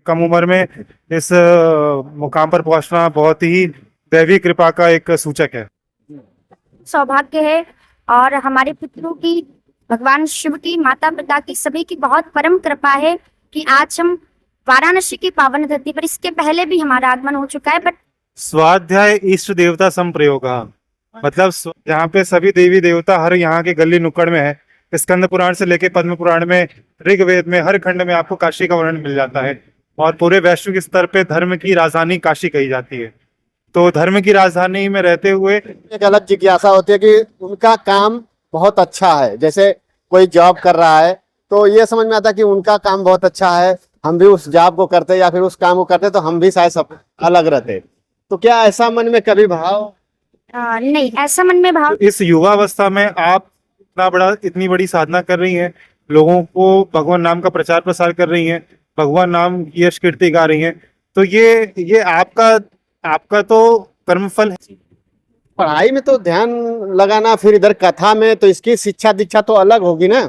कम उम्र में इस मुकाम पर पहुंचना बहुत ही दैवी कृपा का एक सूचक है। सौभाग्य है और हमारे पितरों की, भगवान शिव की, माता पिता की, सभी की बहुत परम कृपा है कि आज हम वाराणसी की पावन धरती पर, इसके पहले भी हमारा आगमन हो चुका है, बट स्वाध्याय इष्ट देवता संप्रयोग, मतलब यहाँ पे सभी देवी देवता हर यहाँ के गली नुक्कड़ में है। स्कंद पुराण से लेके पद्म पुराण में, ऋग्वेद में, हर खंड में आपको काशी का वर्णन मिल जाता है। और पूरे वैश्विक स्तर पे धर्म की राजधानी काशी कही जाती है। तो धर्म की राजधानी में रहते हुए एक अलग जिज्ञासा होती है कि उनका काम बहुत अच्छा है। जैसे कोई जॉब कर रहा है तो ये समझ में आता है कि उनका काम बहुत अच्छा है, हम भी उस जॉब को करते या फिर उस काम को करते तो हम भी शायद सब अलग रहते। तो क्या ऐसा मन में कभी भाव? नहीं, ऐसा मन में भाव। इस युवावस्था में आप इतनी बड़ी साधना कर रही हैं, लोगों को भगवान नाम का प्रचार प्रसार कर रही हैं, भगवान नाम की यश कीर्ति गा रही हैं, तो ये आपका तो कर्मफल है। पढ़ाई में तो ध्यान लगाना, फिर इधर कथा में, तो इसकी शिक्षा दीक्षा तो अलग होगी ना।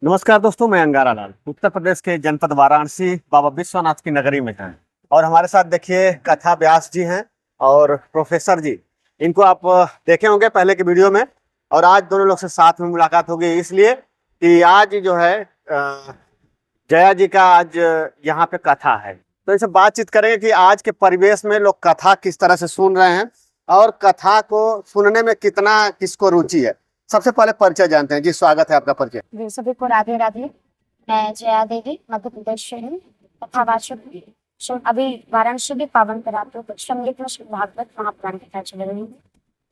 नमस्कार दोस्तों, मैं अंगारा लाल उत्तर प्रदेश के जनपद वाराणसी बाबा विश्वनाथ की नगरी में हैं और हमारे साथ देखिए कथा व्यास जी हैं और प्रोफेसर जी। इनको आप देखे होंगे पहले के वीडियो में और आज दोनों लोग से साथ में मुलाकात होगी, इसलिए कि आज जो है जया जी का आज यहाँ पे कथा है। तो इनसे बातचीत करेंगे कि आज के परिवेश में लोग कथा किस तरह से सुन रहे हैं और कथा को सुनने में कितना किसको रुचि है। सबसे पहले परिचय जानते हैं जी। स्वागत है आपका। परिचय। सभी को राधे राधे। मैं जया देवी, मध्य प्रदेश से हूँ, कथावाचक हूँ। अभी वाराणसी के पावन परातो संगीत में श्रीमद् भागवत महापुराण कथा चल रही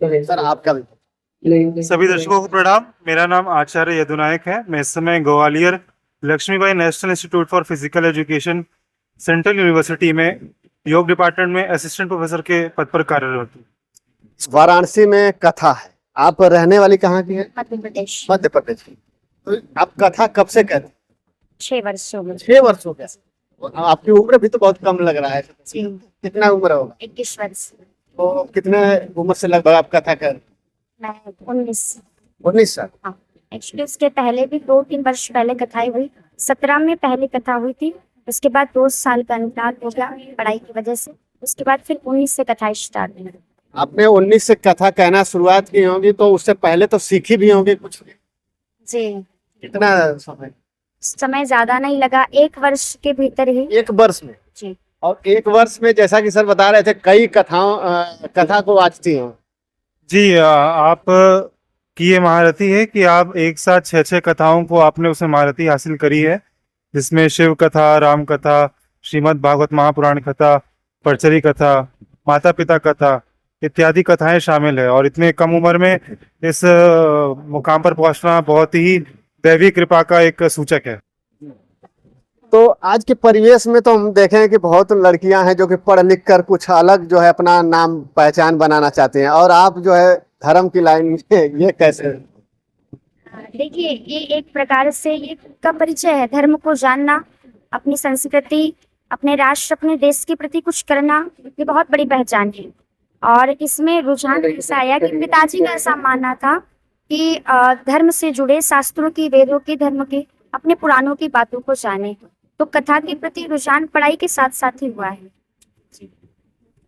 है। सर आपका भी। सभी दर्शकों को प्रणाम। मेरा नाम आचार्य यदुनायक है। मैं इस समय Gwalior Lakshmibai national institute for physical education central university में योग डिपार्टमेंट में असिस्टेंट प्रोफेसर के पद पर कार्यरत हूँ। वाराणसी में कथा है। आप रहने वाली कहाँ की है? मध्य प्रदेश। मध्य प्रदेश की। तो आप कथा कब से कहते हैं? 6 वर्ष हो गए। 6 वर्ष हो गया। आपकी उम्र भी तो बहुत कम लग रहा है। कितना उम्र होगा? 21 वर्ष। तो कितने उम्र से लगभग आप कथा कर? मैं 19 साल। हाँ, एक्चुअली उसके पहले भी 2-3 वर्ष पहले कथाएं हुई। 17 में पहली कथा हुई थी, उसके बाद 2 साल का अंतराल हो गया पढ़ाई की वजह से। उसके बाद फिर 19 से कथाएं स्टार्ट हुई। आपने 19 से कथा कहना शुरुआत की होगी, तो उससे पहले तो सीखी भी होंगी कुछ जी। कितना समय ज्यादा नहीं लगा, 1 वर्ष के भीतर ही। 1 वर्ष में जी। और 1 वर्ष में जैसा कि सर बता रहे थे कई कथा को वाचती हो जी। आप की ये महारथी है कि आप एक साथ 6 कथाओं को आपने उसमें महारथी हासिल करी है, जिसमें शिव कथा, राम कथा, श्रीमद् भागवत महापुराण कथा, परचरी कथा, माता पिता कथा इत्यादि कथाएं शामिल है। और इतने कम उम्र में इस मुकाम पर पहुंचना बहुत ही दैवी कृपा का एक सूचक है। तो आज के परिवेश में तो हम देखें कि बहुत लड़कियां हैं जो कि पढ़ लिख कर कुछ अलग जो है अपना नाम पहचान बनाना चाहते हैं, और आप जो है धर्म की लाइन में, ये कैसे? देखिए, ये एक प्रकार से ये का परिचय है। धर्म को जानना, अपनी संस्कृति, अपने राष्ट्र, अपने देश के प्रति कुछ करना, ये बहुत बड़ी पहचान है। और इसमें रुझान ऐसा आया कि पिताजी का ऐसा मानना था कि धर्म से जुड़े शास्त्रों की, वेदों की, धर्म की, अपने पुराणों की बातों को जाने। तो कथा के प्रति रुझान पढ़ाई के साथ साथ ही हुआ है।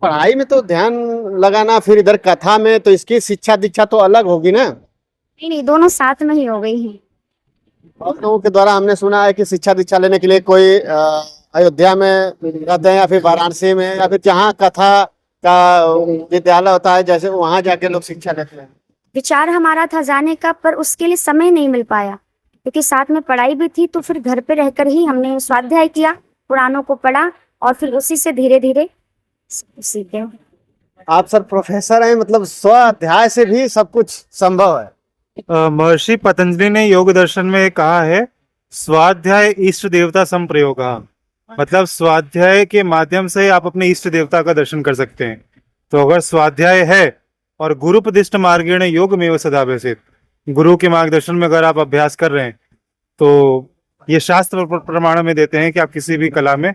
पढ़ाई में तो ध्यान लगाना, फिर इधर कथा में, तो इसकी शिक्षा दीक्षा तो अलग होगी ना। नहीं, दोनों साथ में ही हो गई है। और लोगों के द्वारा हमने सुना है कि शिक्षा दीक्षा लेने के लिए कोई अयोध्या में रहते हैं या फिर वाराणसी में या फिर जहाँ कथा का विद्यालय होता है, जैसे वहां जाके लोग शिक्षा लेते हैं। विचार हमारा था जाने का, पर उसके लिए समय नहीं मिल पाया क्योंकि साथ में पढ़ाई भी थी। तो फिर घर पे रहकर ही हमने स्वाध्याय किया, पुराणों को पढ़ा और फिर उसी से धीरे धीरे सीखे। आप सर प्रोफेसर हैं, मतलब स्वाध्याय से भी सब कुछ संभव है। महर्षि पतंजलि ने योग दर्शन में कहा है, स्वाध्याय इष्ट देवता संप्रयोग, मतलब स्वाध्याय के माध्यम से आप अपने इष्ट देवता का दर्शन कर सकते हैं। तो अगर स्वाध्याय है और गुरुपदिष्ट मार्गेण योग में सदाभ्यसेत, गुरु के मार्गदर्शन में अगर आप अभ्यास कर रहे हैं, तो ये शास्त्र प्रमाण में देते हैं कि आप किसी भी कला में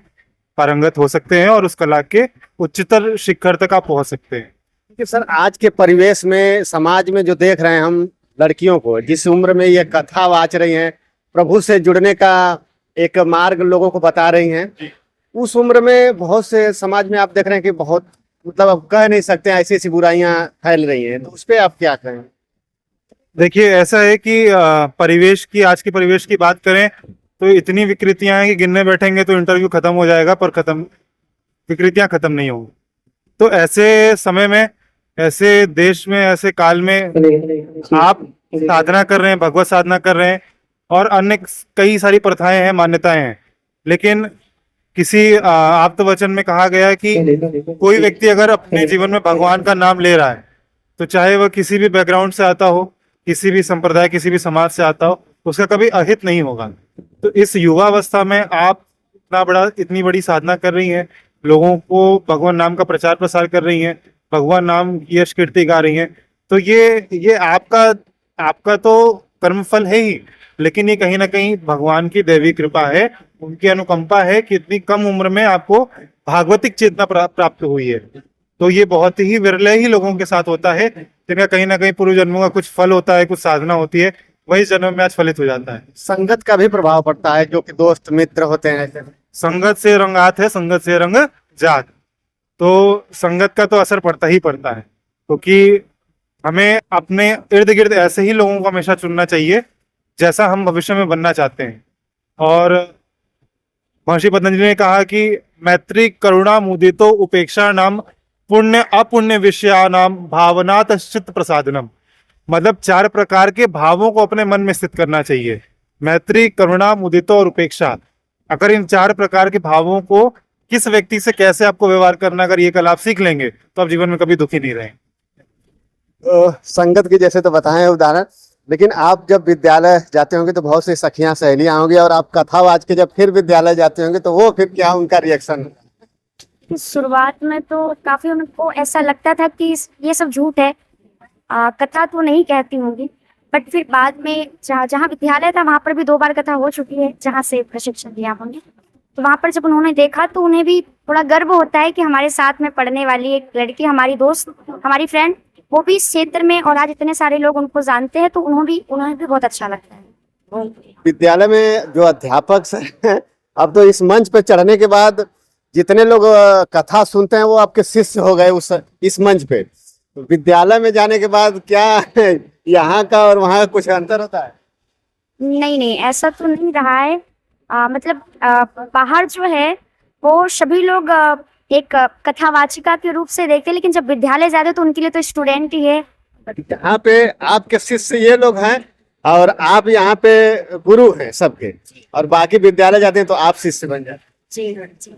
पारंगत हो सकते हैं और उस कला के उच्चतर शिखर तक आप पहुंच सकते हैं। कि सर आज के परिवेश में, समाज में जो देख रहे हैं हम लड़कियों को, जिस उम्र में ये कथा वाच रही हैं, प्रभु से जुड़ने का एक मार्ग लोगों को बता रही हैं। उस उम्र में बहुत से समाज में आप देख रहे हैं कि बहुत मतलब अब कह नहीं सकते ऐसी ऐसी बुराइयां फैल रही हैं, तो उस पर आप क्या कहें? देखिए, ऐसा है कि परिवेश की, आज के परिवेश की बात करें तो इतनी विकृतियां हैं कि गिनने बैठेंगे तो इंटरव्यू खत्म हो जाएगा, पर विकृतियां खत्म नहीं होंगी। तो ऐसे समय में, ऐसे देश में, ऐसे काल में आप साधना कर रहे हैं, भगवत साधना कर रहे हैं, और अन्य कई सारी प्रथाएं हैं, मान्यताएं हैं, लेकिन किसी आप्त वचन में कहा गया है कि कोई व्यक्ति अगर अपने जीवन में भगवान का नाम ले रहा है, तो चाहे वह किसी भी बैकग्राउंड से आता हो, किसी भी संप्रदाय, किसी भी समाज से आता हो, उसका कभी अहित नहीं होगा। तो इस युवावस्था में आप इतनी बड़ी साधना कर रही हैं, लोगों को भगवान नाम का प्रचार प्रसार कर रही हैं, भगवान नाम की यश कीर्ति गा रही हैं, तो ये आपका तो कर्मफल है ही, लेकिन ये कहीं ना कहीं भगवान की दैवी कृपा है, उनकी अनुकंपा है कि इतनी कम उम्र में आपको भागवतिक चेतना प्राप्त हुई है। तो ये बहुत ही विरले ही लोगों के साथ होता है जिनका कहीं ना कहीं पूर्व जन्मों का कुछ फल होता है, कुछ साधना होती है, वही जन्म में आज फलित हो जाता है। संगत का भी प्रभाव पड़ता है, जो कि दोस्त मित्र होते हैं ऐसे। संगत से रंगात है, संगत से रंग जात। तो संगत का तो असर पड़ता ही पड़ता है, क्योंकि हमें अपने इर्द गिर्द ऐसे ही लोगों को हमेशा चुनना चाहिए जैसा हम भविष्य में बनना चाहते हैं। और महर्षि पतंजलि ने कहा कि मैत्री करुणा मुदितो उपेक्षा नाम पुण्य अपुण्य विषया नाम भावनात चित्त प्रसादनम। मतलब 4 प्रकार के भावों को अपने मन में स्थित करना चाहिए, मैत्री, करुणा, मुदितो और उपेक्षा। अगर इन 4 प्रकार के भावों को किस व्यक्ति से कैसे आपको व्यवहार करना, अगर ये कल आप सीख लेंगे तो आप जीवन में कभी दुखी नहीं रहेंगे। संगत की जैसे तो बताएं उदाहरण, लेकिन आप जब विद्यालय जाते होंगे तो बहुत सी सखियां सहेलियां होंगी, और आप कथावाच के जब फिर विद्यालय जाते होंगे तो वो फिर क्या उनका रिएक्शन? शुरुआत में तो काफी उनको ऐसा लगता था कि ये सब झूठ है, कथा तो नहीं कहती होंगी, बट फिर बाद में जहाँ विद्यालय था वहां पर भी 2 बार कथा हो चुकी है जहाँ से प्रशिक्षण दिया हमने। तो वहां पर जब उन्होंने देखा तो उन्हें भी थोड़ा गर्व होता है कि हमारे साथ में पढ़ने वाली एक लड़की, हमारी दोस्त, हमारी फ्रेंड, वो भी इस क्षेत्र में, और आज इतने सारे लोग उनको जानते हैं, तो उन्हें भी बहुत अच्छा लगता है। विद्यालय में जो अध्यापक हैं, अब तो इस मंच पे चढ़ने के बाद जितने लोग कथा सुनते हैं वो आपके शिष्य हो गए इस मंच पे। तो विद्यालय में जाने के बाद क्या यहाँ का और वहाँ का कुछ अंतर होता है? नहीं, ऐसा तो नहीं रहा है। मतलब बाहर जो है वो सभी लोग एक कथावाचिका के रूप से देखते हैं, लेकिन जब विद्यालय जाते तो उनके लिए तो स्टूडेंट ही है। यहाँ पे आपके शिष्य ये लोग हैं और आप यहाँ पे गुरु हैं सबके, और बाकी विद्यालय जाते हैं तो आप शिष्य बन जाते हैं। जी।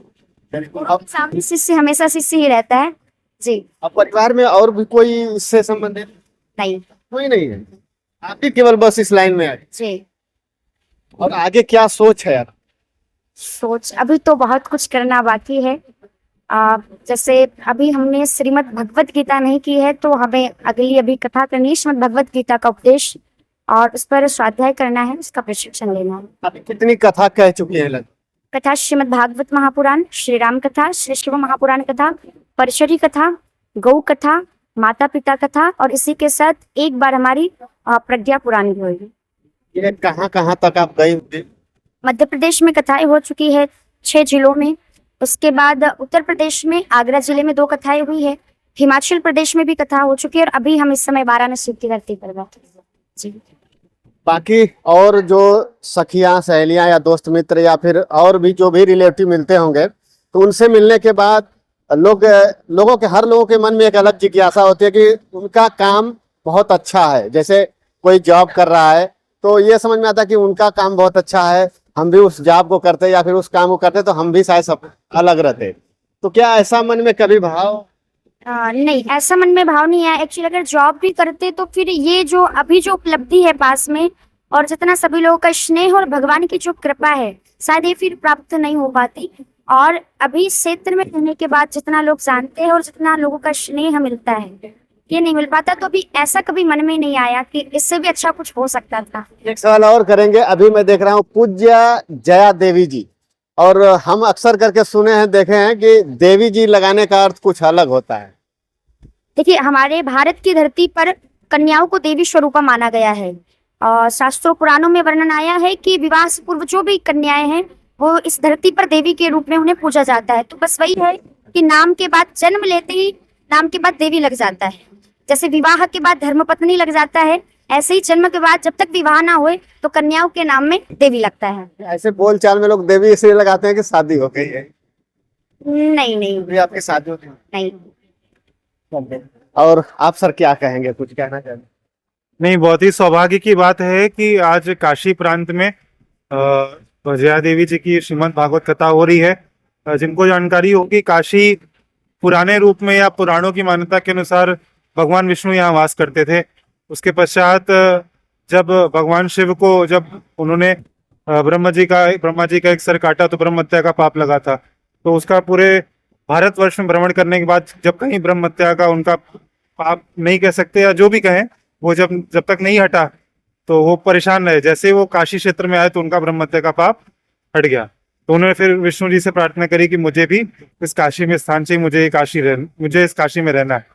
सामने शिष्य हमेशा शिष्य ही रहता है जी। अब परिवार में और भी कोई इससे संबंधित? नहीं, कोई नहीं है, आप ही केवल बस इस लाइन में आए जी। और आगे क्या सोच है यार? सोच अभी तो बहुत कुछ करना बाकी है। जैसे अभी हमने श्रीमद् भगवत गीता नहीं की है, तो हमें अगली अभी कथा करनी है, श्रीमद् भगवत गीता का उपदेश, और उस पर स्वाध्याय करना है, उसका प्रशिक्षण लेना है। अभी कितनी कथा कह चुकी है लग? कथा श्रीमद् भागवत महापुराण, श्री राम कथा, श्री शिव महापुराण कथा, परशुरी कथा, गौ कथा, माता पिता कथा, और इसी के साथ एक बार हमारी प्रज्ञा पुराण भी हुई। ये कहाँ कहाँ तक आप गई होंगी? मध्य प्रदेश में कथाएं हो चुकी है 6 जिलों में, उसके बाद उत्तर प्रदेश में आगरा जिले में 2 कथाएं हुई है, हिमाचल प्रदेश में भी कथा हो चुकी है, और अभी हम इस समय वाराणसी की धरती पर बैठे जी। बाकी और जो सखियां सहेलियां या दोस्त मित्र या फिर और भी जो भी रिलेटिव मिलते होंगे, तो उनसे मिलने के बाद हर लोगों के मन में एक अलग जिज्ञासा होती है कि उनका काम बहुत अच्छा है। जैसे कोई जॉब कर रहा है तो ये समझ में आता है कि उनका काम बहुत अच्छा है, हम भी उस जॉब को करते या फिर उस काम को करते तो हम भी शायद सब अलग रहते। तो क्या ऐसा मन में कभी भाव? नहीं, ऐसा मन में भाव नहीं है। एक्चुअली अगर जॉब भी करते तो फिर ये जो अभी जो उपलब्धि है पास में, और जितना सभी लोगों का स्नेह और भगवान की जो कृपा है, शायद ये फिर प्राप्त नहीं हो पाती। और अभी इस क्षेत्र में रहने के बाद जितना लोग जानते हैं और जितना लोगों का स्नेह मिलता है, ये नहीं मिल पाता। तो अभी ऐसा कभी मन में नहीं आया कि इससे भी अच्छा कुछ हो सकता था। एक सवाल और करेंगे। अभी मैं देख रहा हूँ पूज्य जया देवी जी, और हम अक्सर करके सुने हैं, देखे हैं कि देवी जी लगाने का अर्थ कुछ अलग होता है। देखिए, हमारे भारत की धरती पर कन्याओं को देवी स्वरूपा माना गया है, और शास्त्रों पुराणों में वर्णन आया है कि विवाह से पूर्व जो भी कन्याएं हैं वो इस धरती पर देवी के रूप में उन्हें पूजा जाता है। तो बस वही है कि नाम के बाद जन्म लेते ही नाम के बाद देवी लग जाता है। जैसे विवाह के बाद धर्मपत्नी लग जाता है, ऐसे ही जन्म के बाद जब तक विवाह ना होए तो कन्याओं के नाम में देवी लगता है। ऐसे बोल चाल में लोग देवी इसलिए लगाते हैं कि शादी हो गई है। नहीं नहीं अभी आपकी शादी होती है? नहीं। और आप सर क्या कहेंगे, कुछ कहना चाहेंगे? नहीं, बहुत ही सौभाग्य की बात है कि आज काशी प्रांत में विजया देवी जी की श्रीमद् भागवत कथा हो रही है। जिनको जानकारी होगी, काशी पुराने रूप में या पुराणों की मान्यता के अनुसार भगवान विष्णु यहाँ वास करते थे। उसके पश्चात जब भगवान शिव को जब उन्होंने ब्रह्मा जी का एक सर काटा तो ब्रह्म हत्या का पाप लगा था। तो उसका पूरे भारतवर्ष में भ्रमण करने के बाद जब कहीं ब्रह्म हत्या का उनका पाप नहीं कह सकते या जो भी कहें, वो जब तक नहीं हटा तो वो परेशान रहे। जैसे वो काशी क्षेत्र में आए तो उनका ब्रह्म हत्या का पाप हट गया। तो उन्होंने फिर विष्णु जी से प्रार्थना करी कि मुझे भी इस काशी में स्थान चाहिए, मुझे इस काशी में रहना है।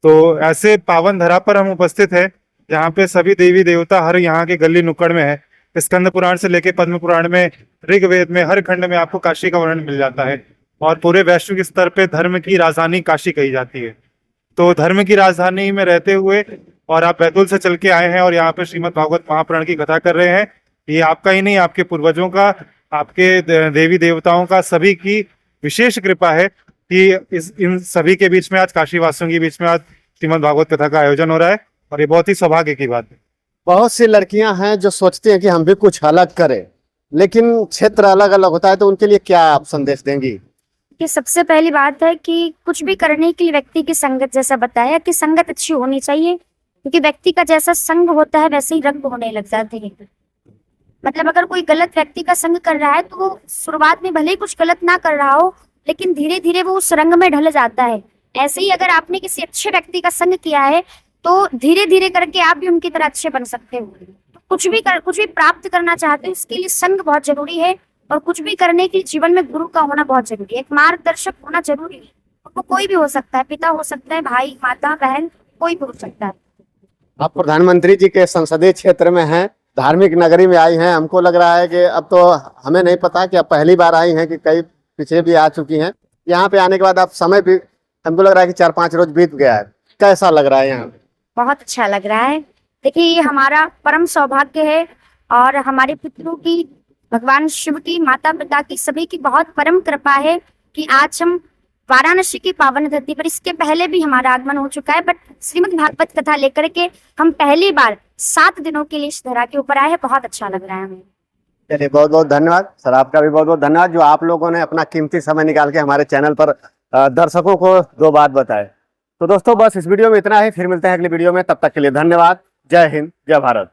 तो ऐसे पावन धरा पर हम उपस्थित है जहाँ पे सभी देवी देवता हर यहाँ के गली नुक्कड़ में है। स्कंद पुराण से लेके पद्म पुराण में, ऋग्वेद में, हर खंड में आपको काशी का वर्णन मिल जाता है। और पूरे वैश्विक स्तर पे धर्म की राजधानी काशी कही जाती है। तो धर्म की राजधानी में रहते हुए और आप बैतूल से चल के आए हैं और यहाँ पे श्रीमद् भागवत महापुराण की कथा कर रहे हैं, ये आपका ही नहीं, आपके पूर्वजों का, आपके देवी देवताओं का, सभी की विशेष कृपा है कि इन सभी के बीच में आज काशी वासियों के बीच में आज श्रीमद् भागवत कथा का आयोजन हो रहा है और ये बहुत ही सौभाग्य की बात है। बहुत सी लड़कियां हैं जो सोचती हैं कि हम भी कुछ अलग करें, लेकिन क्षेत्र अलग अलग होता है, तो उनके लिए क्या आप संदेश देंगी? कि सबसे पहली बात है कि कुछ भी करने के लिए व्यक्ति की संगत, जैसा बताया कि संगत अच्छी होनी चाहिए, क्योंकि व्यक्ति का जैसा संग होता है वैसे ही रंग होने लग जाते हैं। मतलब अगर कोई गलत व्यक्ति का संग कर रहा है तो वो शुरुआत में भले ही कुछ गलत ना कर रहा हो, लेकिन धीरे धीरे वो उस रंग में ढल जाता है। ऐसे ही अगर आपने किसी अच्छे व्यक्ति का संग किया है तो धीरे धीरे करके आप भी उनकी तरह अच्छे बन सकते हो। तो कुछ भी प्राप्त करना चाहते हो, इसके लिए संग बहुत जरूरी है। और कुछ भी करने के लिए जीवन में गुरु का होना बहुत जरूरी है, एक मार्गदर्शक होना जरूरी है। वो कोई भी हो सकता है, पिता हो सकता है, भाई, माता, बहन, कोई भी हो सकता है। आप प्रधानमंत्री जी के संसदीय क्षेत्र में हैं, धार्मिक नगरी में आई हैं। हमको लग रहा है कि अब तो हमें नहीं पता कि अब पहली बार आई हैं कि कई पीछे भी आ चुकी हैं। यहाँ पे आने के बाद आप समय भी, हमको लग रहा है कि 4-5 रोज बीत गया है, कैसा लग रहा है यहाँ? बहुत अच्छा लग रहा है। देखिए, ये हमारा परम सौभाग्य है और हमारे पितरों की, भगवान शिव की, माता पिता की, सभी की बहुत परम कृपा है कि आज हम वाराणसी की पावन धरती पर, इसके पहले भी हमारा आगमन हो चुका है, बट श्रीमद् भागवत कथा लेकर के हम पहली बार 7 दिनों के लिए इस धरा के ऊपर आए हैं। बहुत अच्छा लग रहा है हमें। चलिए, बहुत बहुत धन्यवाद सर, आपका भी बहुत बहुत धन्यवाद जो आप लोगों ने अपना कीमती समय निकाल के हमारे चैनल पर दर्शकों को 2 बात बताए। तो दोस्तों, बस इस वीडियो में इतना ही, फिर मिलते हैं अगली वीडियो में, तब तक के लिए धन्यवाद। जय हिंद, जय भारत।